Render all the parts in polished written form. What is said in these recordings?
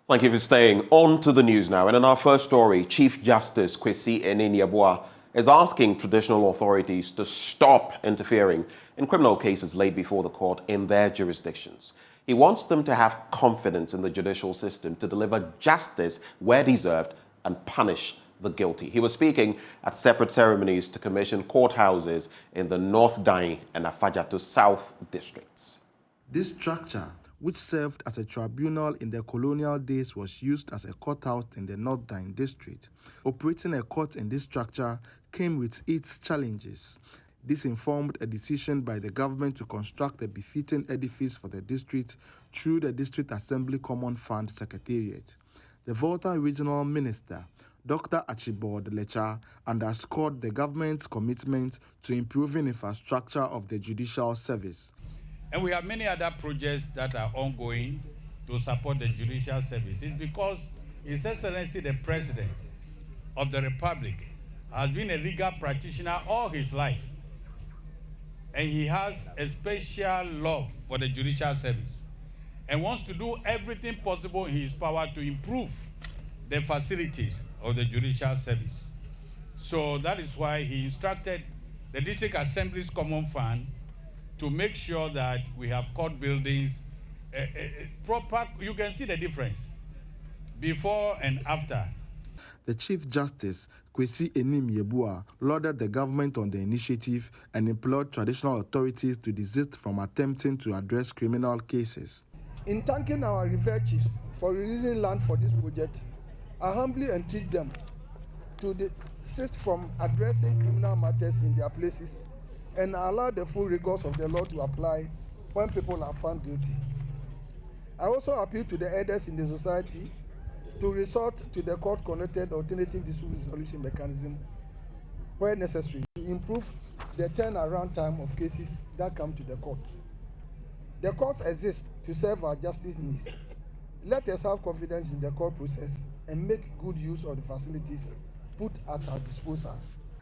Thank you for staying. On to the news now. And in our first story, Chief Justice Kwesi Enenyi-Yeboah is asking traditional authorities to stop interfering in criminal cases laid before the court in their jurisdictions. He wants them to have confidence in the judicial system to deliver justice where deserved and punish the guilty. He was speaking at separate ceremonies to commission courthouses in the North Dine and Afadjato South districts. This structure, which served as a tribunal in the colonial days, was used as a courthouse in the North Dine district. Operating a court in this structure came with its challenges. This informed a decision by the government to construct a befitting edifice for the district through the District Assembly Common Fund Secretariat. The Volta Regional Minister, Dr. Archibald Lecha, underscored the government's commitment to improving infrastructure of the judicial service. And we have many other projects that are ongoing to support the judicial service. It's because His Excellency the President of the Republic has been a legal practitioner all his life. And he has a special love for the judicial service and wants to do everything possible in his power to improve the facilities of the judicial service. So that is why he instructed the District Assembly's Common Fund to make sure that we have court buildings, proper. You can see the difference before and after. The Chief Justice, Kwesi Enenyi-Yeboah, lauded the government on the initiative and implored traditional authorities to desist from attempting to address criminal cases. In thanking our revered chiefs for releasing land for this project, I humbly entreat them to desist from addressing criminal matters in their places and allow the full rigors of the law to apply when people are found guilty. I also appeal to the elders in the society to resort to the court-connected alternative dispute resolution mechanism where necessary to improve the turnaround time of cases that come to the courts. The courts exist to serve our justice needs. Let us have confidence in the court process and make good use of the facilities put at our disposal.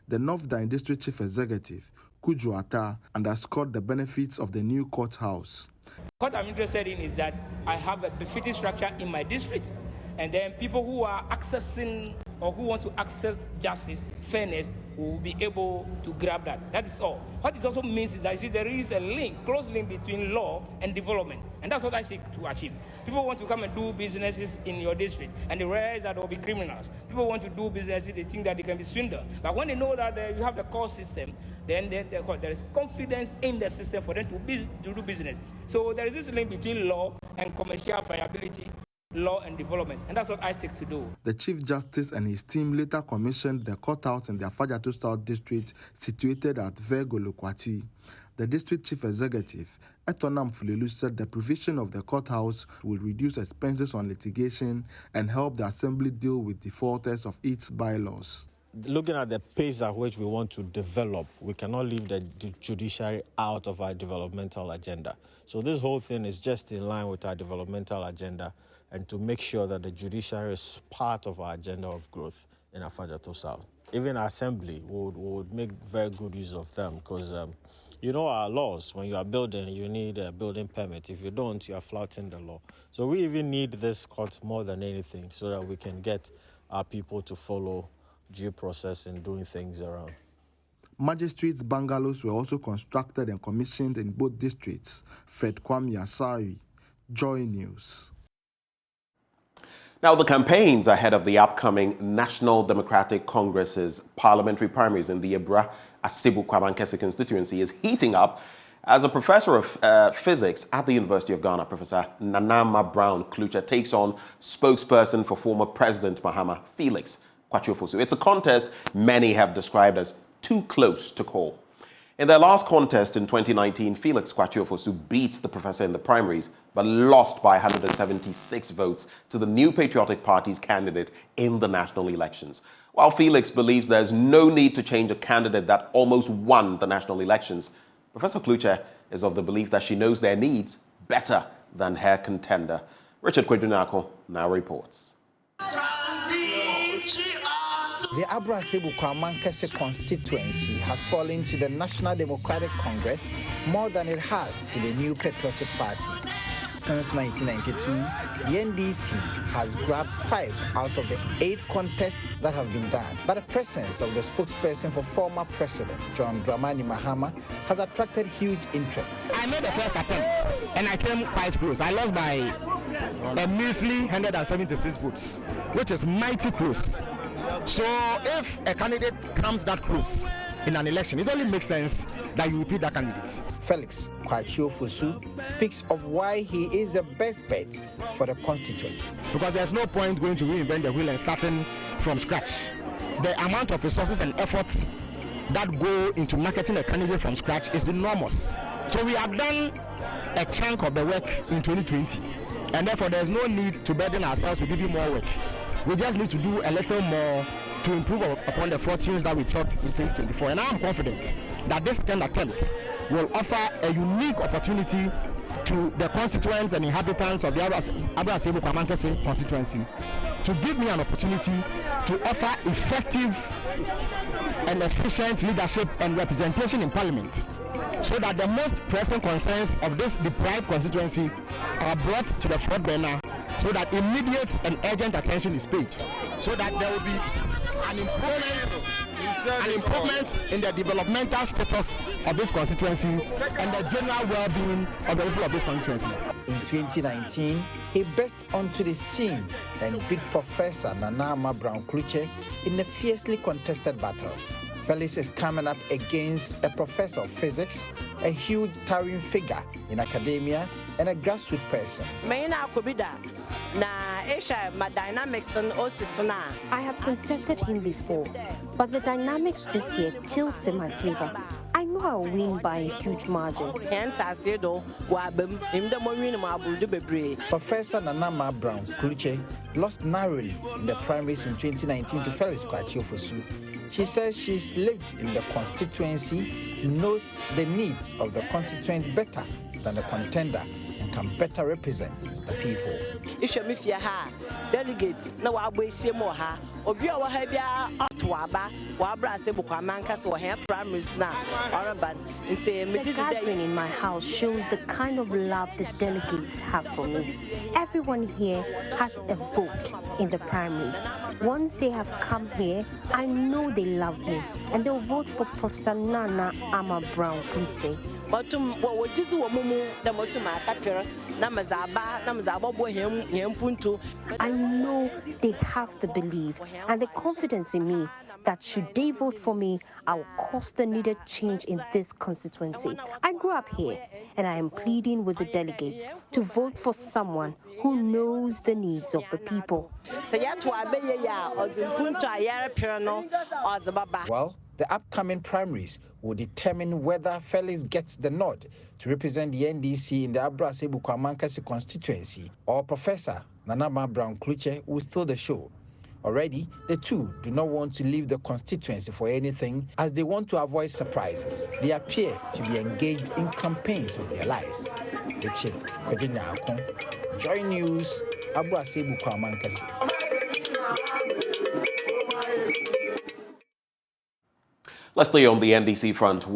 The North Dine District Chief Executive, Kujo Atta, underscored the benefits of the new courthouse. What I'm interested in is that I have a befitting structure in my district, and then people who are accessing or who want to access justice, fairness, will be able to grab that. That is all. What it also means is that, you see, there is a link, close link between law and development. And that's what I seek to achieve. People want to come and do businesses in your district, and they realize that there will be criminals. People want to do businesses, they think that they can be swindled. But when they know that you have the core system, then there is confidence in the system for them to do business. So there is this link between law and commercial viability, law and development, and that's what I seek to do. The Chief Justice and his team later commissioned the courthouse in the Afadjato South district situated at Vergolokwati. The district chief executive, Etonam Fulelu, said the provision of the courthouse will reduce expenses on litigation and help the assembly deal with defaulters of its bylaws. Looking at the pace at which we want to develop, we cannot leave the judiciary out of our developmental agenda. So this whole thing is just in line with our developmental agenda and to make sure that the judiciary is part of our agenda of growth in Afadjato South. Even our assembly would make very good use of them because you know our laws, when you are building, you need a building permit. If you don't, you are flouting the law. So we even need this court more than anything so that we can get our people to follow due process in doing things around. Magistrates' bungalows were also constructed and commissioned in both districts. Fred Kwame Asari, Joy News. Now, the campaigns ahead of the upcoming National Democratic Congress's parliamentary primaries in the Ebra Asibu Kwabankese constituency is heating up as a professor of physics at the University of Ghana, Professor Nanama Brown Klucher, takes on spokesperson for former President Mahama, Felix Kwatiofosu. It's a contest many have described as too close to call. In their last contest in 2019, Felix Kwatiofosu beats the professor in the primaries, but lost by 176 votes to the New Patriotic Party's candidate in the national elections. While Felix believes there's no need to change a candidate that almost won the national elections, Professor Klucher is of the belief that she knows their needs better than her contender. Richard Kwedunako now reports. The Abra Asibu Kwamankese constituency has fallen to the National Democratic Congress more than it has to the New Patriotic Party. Since 1992, the NDC has grabbed 5 out of the 8 contests that have been done. But the presence of the spokesperson for former President John Dramani Mahama has attracted huge interest. I made the first attempt and I came quite close. I lost by a measly 176 votes, which is mighty close. So if a candidate comes that close in an election, it only makes sense that you repeat that candidate. Felix Kwachiofosu speaks of why he is the best bet for the constituents. Because there's no point going to reinvent the wheel and starting from scratch. The amount of resources and effort that go into marketing a candidate from scratch is enormous. So we have done a chunk of the work in 2020, and therefore there's no need to burden ourselves with giving more work. We just need to do a little more to improve upon the fortunes that we took in 2024. And I am confident that this 10th attempt will offer a unique opportunity to the constituents and inhabitants of the Abra Sebu Kwamankese constituency to give me an opportunity to offer effective and efficient leadership and representation in Parliament, so that the most pressing concerns of this deprived constituency are brought to the front burner, so that immediate and urgent attention is paid, so that there will be an improvement in the developmental status of this constituency and the general well-being of the people of this constituency. In 2019, he burst onto the scene and beat Professor Nana Brown Kluche in a fiercely contested battle. Felix is coming up against a professor of physics, a huge towering figure in academia, and a grassroots person. I have contested him before, but the dynamics this year tilts in my favor. I know I'll win by a huge margin. Professor Nana Brown Kluche lost narrowly in the primaries in 2019 to Felix Kwachiofosu. She says she's lived in the constituency, knows the needs of the constituent better than the contender, and can better represent the people. Delegates na wabwe more ha obi a wahabia otwaba wabra Sebu Kwamankese wo he primaries na oraban nti the gathering in my house shows the kind of love the delegates have for me. Everyone here has a vote in the primaries. Once they have come here, I know they love me and they'll vote for Professor Nana Ama Brown Kluche. I know they have the belief and the confidence in me that should they vote for me, I will cause the needed change in this constituency. I grew up here and I am pleading with the delegates to vote for someone who knows the needs of the people. Well, the upcoming primaries will determine whether Felix gets the nod to represent the NDC in the Abra Sebu Kwamankese constituency, or Professor Nana Brown Kluche will steal the show. Already, the two do not want to leave the constituency for anything, as they want to avoid surprises. They appear to be engaged in campaigns of their lives. Richard Virginia Akon, Joy News, Abra Sebu Kwamankese. Let's stay on the NDC front,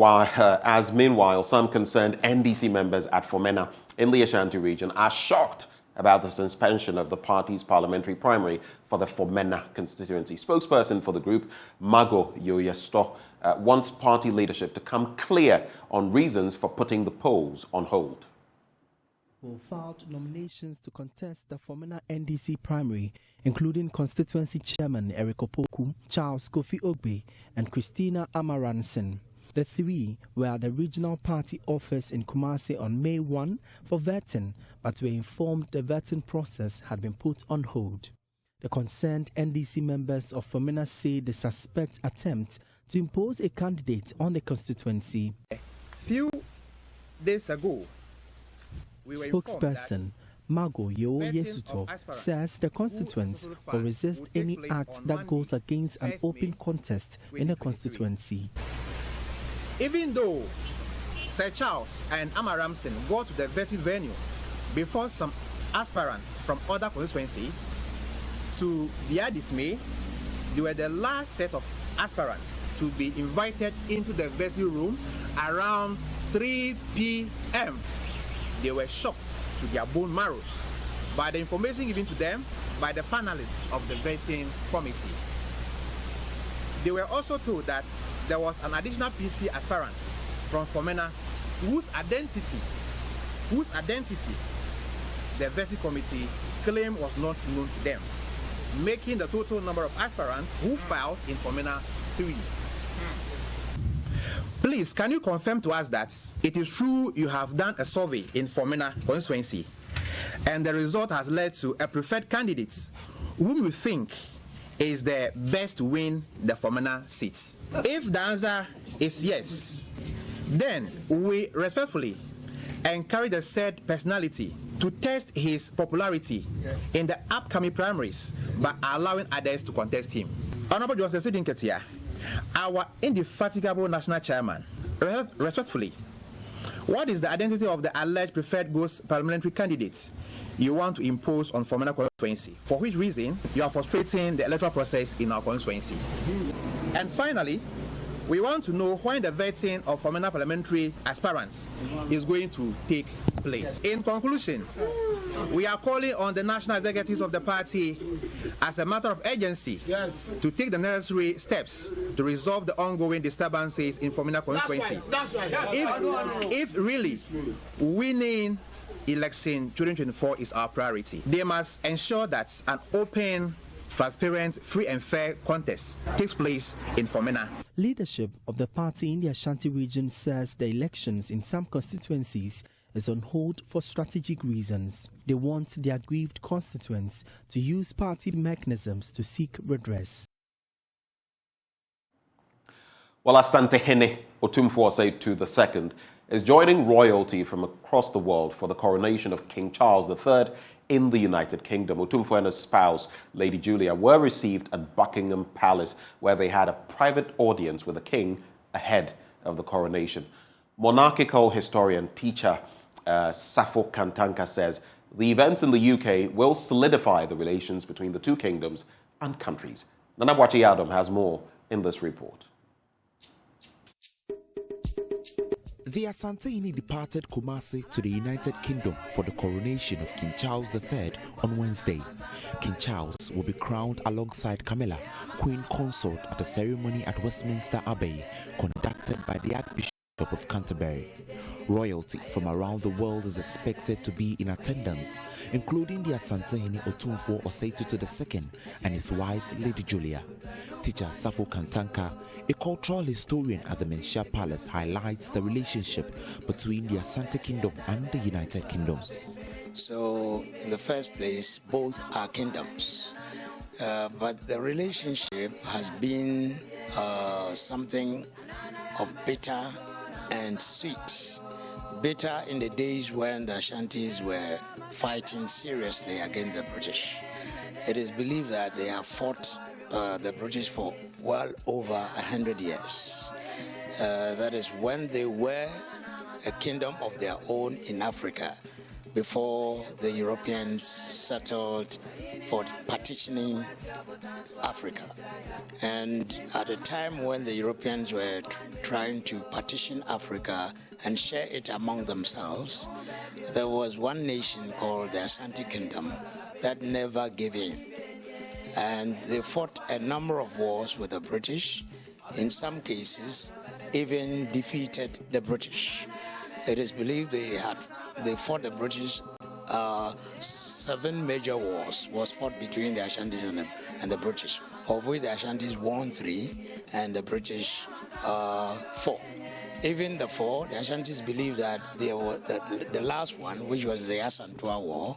as meanwhile, some concerned NDC members at Fomena in the Ashanti region are shocked about the suspension of the party's parliamentary primary for the Fomena constituency. Spokesperson for the group, Mago Yoyesto, wants party leadership to come clear on reasons for putting the polls on hold. Who filed nominations to contest the Fomena NDC primary, including constituency chairman Eric Opoku, Charles Kofi Ogbe, and Christina Amaransen. The three were at the regional party office in Kumasi on May 1 for vetting, but were informed the vetting process had been put on hold. The concerned NDC members of Fomena say they suspect attempt to impose a candidate on the constituency. Few days ago, Spokesperson Mago Yoyesuto says the constituents will resist any act that goes against an open contest in the constituency. Even though Sir Charles and Amaramson go to the vetting venue before some aspirants from other constituencies, to their dismay, they were the last set of aspirants to be invited into the vetting room around 3 p.m. They were shocked to their bone marrows by the information given to them by the panelists of the vetting committee. They were also told that there was an additional PC aspirant from Fomena whose identity the vetting committee claimed was not known to them, making the total number of aspirants who filed in Fomena 3. Please, can you confirm to us that it is true you have done a survey in Fomena constituency and the result has led to a preferred candidate whom you think is the best to win the Fomena seats? If the answer is yes, then we respectfully encourage the said personality to test his popularity in the upcoming primaries by allowing others to contest him. Honorable Joseph Sidin Ketia, our indefatigable national chairman, respectfully, what is the identity of the alleged preferred ghost parliamentary candidates you want to impose on Fomena constituency? For which reason you are frustrating the electoral process in our constituency? And finally, we want to know when the vetting of Fomena parliamentary aspirants is going to take place. In conclusion, we are calling on the national executives of the party as a matter of urgency to take the necessary steps to resolve the ongoing disturbances in Fomena constituency. If really winning election 2024 is our priority, they must ensure that an open, transparent, free and fair contest takes place in Fomena. Leadership of the party in the Ashanti region says the elections in some constituencies is on hold for strategic reasons. They want the aggrieved constituents to use party mechanisms to seek redress. Well, Asantehene Otumfuo Osei II is joining royalty from across the world for the coronation of King Charles III in the United Kingdom. Otumfuo and his spouse, Lady Julia, were received at Buckingham Palace, where they had a private audience with the king ahead of the coronation. Monarchical historian, teacher Safo Kantanka says the events in the UK will solidify the relations between the two kingdoms and countries. Nana Bwachi Adam has more in this report. The Asantehene departed Kumasi to the United Kingdom for the coronation of King Charles III on Wednesday. King Charles will be crowned alongside Camilla, Queen Consort, at a ceremony at Westminster Abbey conducted by the Archbishop of Canterbury. Royalty from around the world is expected to be in attendance, including the Asantehene Otumfuo Osei II and his wife, Lady Julia. Teacher Safo Kantanka, a cultural historian at the Menchia Palace, highlights the relationship between the Asante Kingdom and the United Kingdom. So, in the first place, both are kingdoms. But the relationship has been something of bitter and sweet. Bitter in the days when the Ashantis were fighting seriously against the British. It is believed that they have fought the British for well over 100 years. That is when they were a kingdom of their own in Africa, before the Europeans settled for partitioning Africa. And at a time when the Europeans were trying to partition Africa and share it among themselves, there was one nation called the Asante Kingdom that never gave in. And they fought a number of wars with the British, in some cases even defeated the British. It is believed they fought the British. 7 major wars was fought between the Ashantis and the British, of which the Ashantis won 3 and the British 4. Even the 4, the Ashantis believe that the last one, which was the Asantewaa War,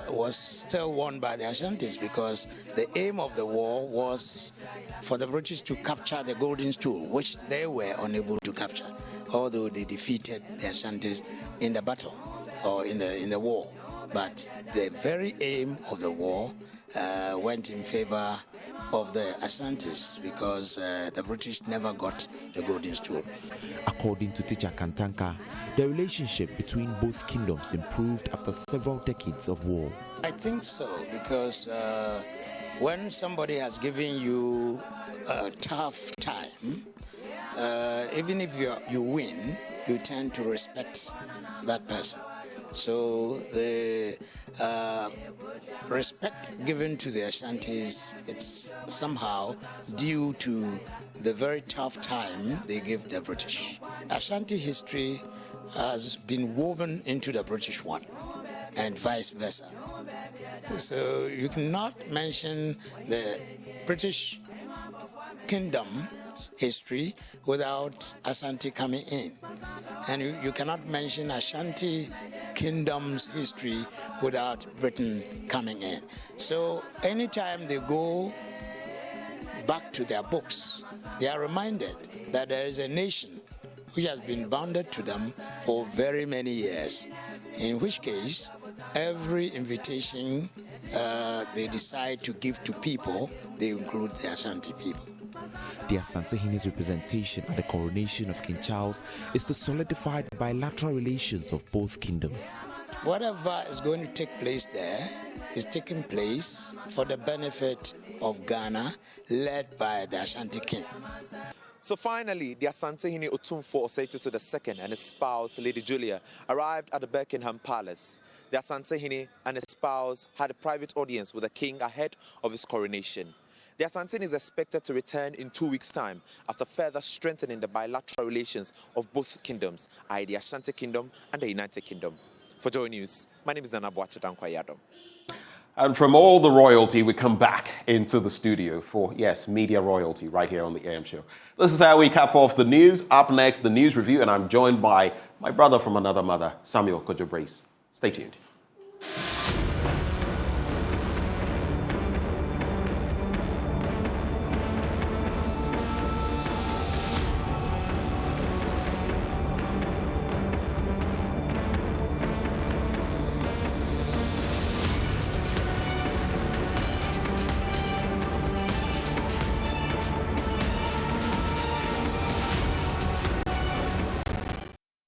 was still won by the Ashantis, because the aim of the war was for the British to capture the Golden Stool, which they were unable to capture, although they defeated the Ashantis in the battle or in the war. But the very aim of the war went in favor of the Ashantis, because the British never got the Golden Stool. According to teacher Kantanka, the relationship between both kingdoms improved after several decades of war. I think so, because when somebody has given you a tough time, even if you win, you tend to respect that person. So the respect given to the Ashantis, it's somehow due to the very tough time they gave the British. Ashanti history has been woven into the British one, and vice versa. So you cannot mention the British Kingdom's history without Ashanti coming in. And you cannot mention Ashanti Kingdom's history without Britain coming in. So anytime they go back to their books, they are reminded that there is a nation which has been bounded to them for very many years, in which case every invitation they decide to give to people, they include the Ashanti people. The Asantehine's representation at the coronation of King Charles is to solidify the bilateral relations of both kingdoms. Whatever is going to take place there is taking place for the benefit of Ghana, led by the Ashanti King. So finally, the Asantehene Otumfuo Osei-Tutu II and his spouse, Lady Julia, arrived at the Buckingham Palace. The Asantehene and his spouse had a private audience with the king ahead of his coronation. The Asantehene is expected to return in 2 weeks' time after further strengthening the bilateral relations of both kingdoms, i.e. the Ashanti Kingdom and the United Kingdom. For Joy News, my name is Nana Boachidankwayado. And from all the royalty, we come back into the studio for, yes, media royalty right here on the AM show. This is how we cap off the news. Up next, the news review, and I'm joined by my brother from another mother, Samuel Kojo Brace. Stay tuned.